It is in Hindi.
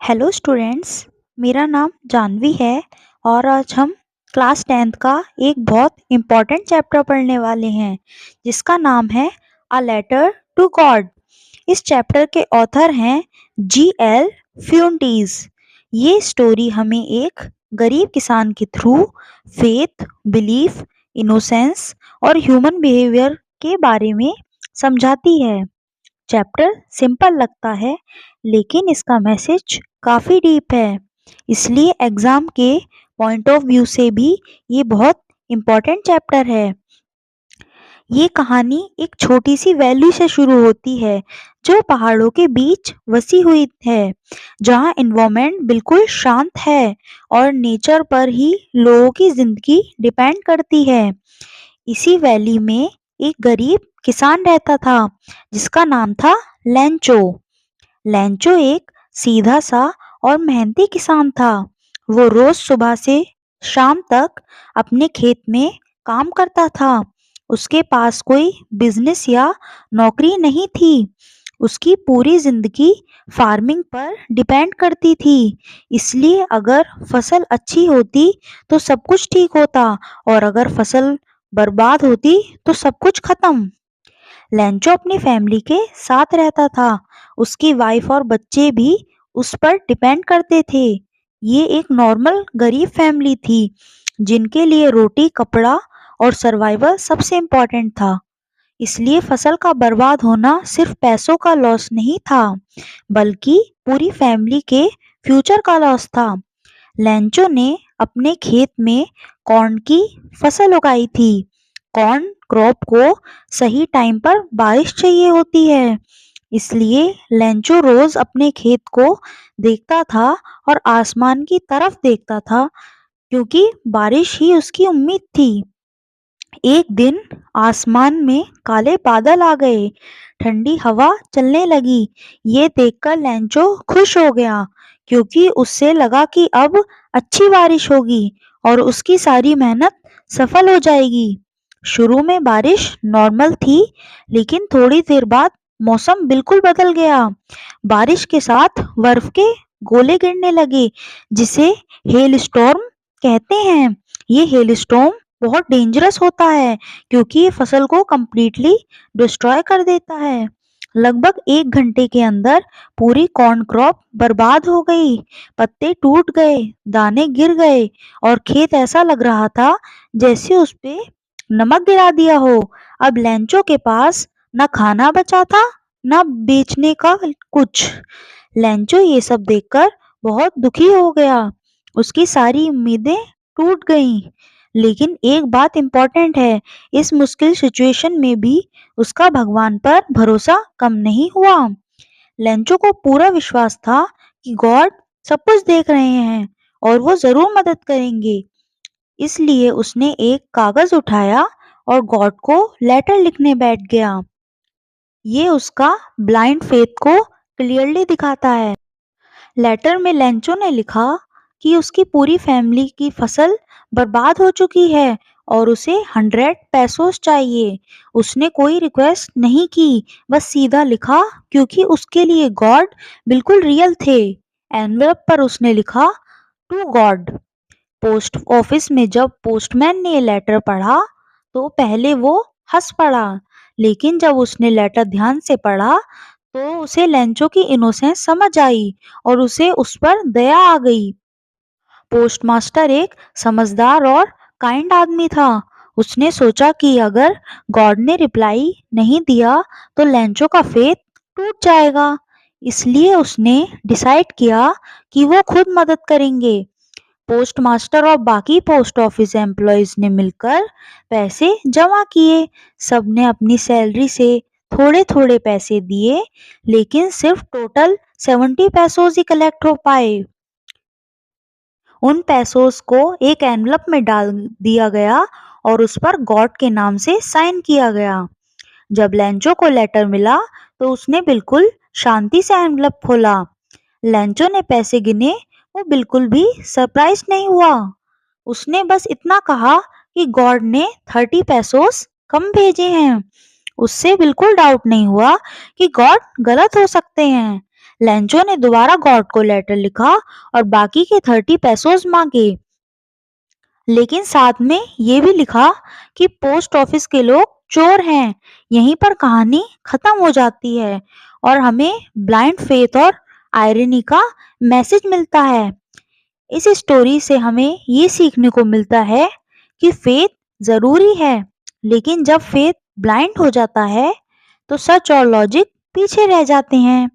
Hello students. मेरा नाम जानवी है और आज हम क्लास 10th का एक बहुत इम्पोर्टेंट चैप्टर पढ़ने वाले हैं जिसका नाम है अ लेटर टू गॉड। इस चैप्टर के ऑथर हैं G.L. फ्यूंटीज। ये स्टोरी हमें एक गरीब किसान के थ्रू फेथ, बिलीफ, इनोसेंस और ह्यूमन बिहेवियर के बारे में समझाती है। चैप्टर सिंपल लगता है लेकिन इसका मैसेज काफ़ी डीप है, इसलिए एग्ज़ाम के पॉइंट ऑफ व्यू से भी ये बहुत इम्पोर्टेंट चैप्टर है। ये कहानी एक छोटी सी वैली से शुरू होती है जो पहाड़ों के बीच बसी हुई है, जहाँ एनवायरनमेंट बिल्कुल शांत है और नेचर पर ही लोगों की ज़िंदगी डिपेंड करती है। इसी वैली में एक गरीब किसान रहता था जिसका नाम था लेंचो। लेंचो एक सीधा सा और मेहनती किसान था। वो रोज सुबह से शाम तक अपने खेत में काम करता था। उसके पास कोई बिजनेस या नौकरी नहीं थी। उसकी पूरी जिंदगी फार्मिंग पर डिपेंड करती थी। इसलिए अगर फसल अच्छी होती तो सब कुछ ठीक होता और अगर फसल बर्बाद होती तो सब कुछ खत्म। लेंचो अपनी फैमिली के साथ रहता था। उसकी वाइफ और बच्चे भी उस पर डिपेंड करते थे। ये एक नॉर्मल गरीब फैमिली थी जिनके लिए रोटी, कपड़ा और सर्वाइवल सबसे इम्पोर्टेंट था। इसलिए फसल का बर्बाद होना सिर्फ पैसों का लॉस नहीं था, बल्कि पूरी फैमिली के फ्यूचर का लॉस था। लेंचो ने अपने खेत में कॉर्न की फसल उगाई थी। कॉर्न क्रॉप को सही टाइम पर बारिश चाहिए होती है, इसलिए लेंचो रोज अपने खेत को देखता था और आसमान की तरफ देखता था क्योंकि बारिश ही उसकी उम्मीद थी। एक दिन आसमान में काले बादल आ गए, ठंडी हवा चलने लगी। ये देखकर लेंचो खुश हो गया क्योंकि उससे लगा कि अब अच्छी बारिश होगी और उसकी सारी मेहनत सफल हो जाएगी। शुरू में बारिश नॉर्मल थी, लेकिन थोड़ी देर बाद मौसम बिल्कुल बदल गया। बारिश के साथ बर्फ के गोले गिरने लगे जिसे हेल स्टॉर्म कहते हैं। ये हेल स्टॉर्म बहुत डेंजरस होता है क्योंकि ये फसल को कंप्लीटली डिस्ट्रॉय कर देता है। लगभग 1 घंटे के अंदर पूरी कॉर्न क्रॉप बर्बाद हो गई। पत्ते टूट गए, दाने गिर गए और खेत ऐसा लग रहा था जैसे उस पे नमक गिरा दिया हो। अब लेंचो के पास न खाना बचा था, न बेचने का कुछ। लेंचो ये सब देखकर बहुत दुखी हो गया। उसकी सारी उम्मीदें टूट गईं। लेकिन एक बात इम्पोर्टेंट है, इस मुश्किल सिचुएशन में भी उसका भगवान पर भरोसा कम नहीं हुआ। लेंचो को पूरा विश्वास था कि गॉड सब कुछ देख रहे हैं और वो जरूर मदद करेंगे। इसलिए उसने एक कागज उठाया और गॉड को लेटर लिखने बैठ गया। ये उसका ब्लाइंड फेथ को क्लियरली दिखाता है। लेटर में लेंचो ने लिखा कि उसकी पूरी फैमिली की फसल बर्बाद हो चुकी है और उसे 100 पैसोस चाहिए। उसने कोई रिक्वेस्ट नहीं की, बस सीधा लिखा क्योंकि उसके लिए गॉड बिल्कुल रियल थे। एनवेलप पर उसने लिखा टू गॉड। पोस्ट ऑफिस में जब पोस्टमैन ने ये लेटर पढ़ा तो पहले वो हंस पड़ा, लेकिन जब उसने लेटर ध्यान से पढ़ा तो उसे लेंचो की इनोसेंस समझ आई और उसे उस पर दया आ गई। पोस्टमास्टर एक समझदार और काइंड आदमी था। उसने सोचा कि अगर गॉड ने रिप्लाई नहीं दिया तो लेंचो का फेथ टूट जाएगा। इसलिए उसने डिसाइड किया कि वो खुद मदद करेंगे। पोस्टमास्टर और बाकी पोस्ट ऑफिस एम्प्लॉयज ने मिलकर पैसे जमा किए। सबने अपनी सैलरी से थोड़े थोड़े पैसे दिए, लेकिन सिर्फ टोटल 70 पैसों ही कलेक्ट हो पाए। उन पैसों को एक एनवलप में डाल दिया गया और उस पर गॉड के नाम से साइन किया गया। जब लेंचो को लेटर मिला तो उसने बिल्कुल शांति से एनवलप खोला। लेंचो ने पैसे गिने, वो बिल्कुल भी सरप्राइज नहीं हुआ। उसने बस इतना कहा कि गॉड ने 30 पैसोस कम भेजे हैं। उससे बिल्कुल डाउट नहीं हुआ कि गॉड गलत हो सकते हैं। लेंचो ने दोबारा गॉड को लेटर लिखा और बाकी के 30 पेसोस मांगे, लेकिन साथ में ये भी लिखा कि पोस्ट ऑफिस के लोग चोर हैं। यहीं पर कहानी खत्म हो जाती है और हमें ब्लाइंड फेथ और आयरनी का मैसेज मिलता है। इस स्टोरी से हमें ये सीखने को मिलता है कि फेथ जरूरी है, लेकिन जब फेथ ब्लाइंड हो जाता है तो सच और लॉजिक पीछे रह जाते हैं।